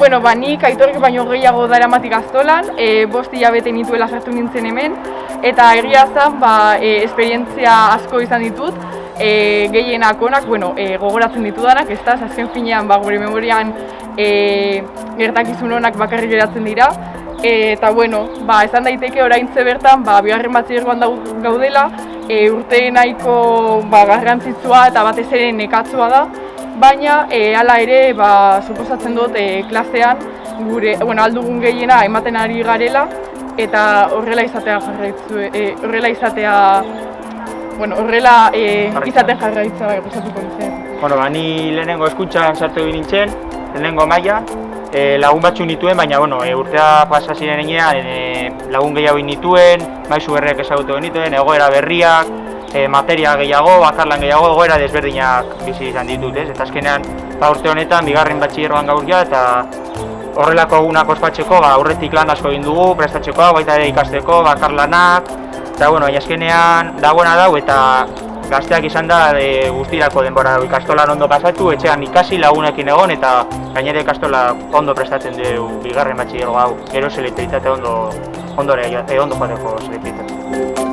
Bueno, nik Aitorrek baino gehiago daramatik Gaztolan, 5 hilabete nituela sartu nintzen hemen, eta egia zen, esperientzia asko izan ditut, gehienak onak, gogoratzen ditudanak, ez da, azken finean gure memorian gertakizun onak bakarrik geratzen dira, eta esan daiteke oraintxe bertan, bigarren batxilergoan gaudela, urte nahiko garrantzitsua eta batez ere nekatsua da, baina hala ere suposatzen dut klasean gure aldugun gehiena ematen ari garela eta horrela izatea gustatuko nuke. Ni lehenengo hezkuntzan sartu egin nintzen, lehenengo mailan, lagun batzuk nituen, baina urtea pasa ziren heinean lagun gehiago nituen, maisu berriak ezagutu genituen, egoera berriak, materia gehiago, bakarlan gehiago, egoera desberdinak bizi izan ditut, eta azkenean urte honetan bigarren batxilergoan gaur ja, eta horrelako egunak ospatzeko aurretik lan asko egin dugu, prestatzeko, baita ere ikasteko, bakarlanak, eta baina azkenean dagoena dau eta gazteak izan da guztirako denbora dau ikastolan ondo pasatu, etxean ikasi lagunekin egon eta gainera ikastola ondo prestatzen dugu bigarren batxilergo hau, gero selektibitate ondo joateko selektibitate.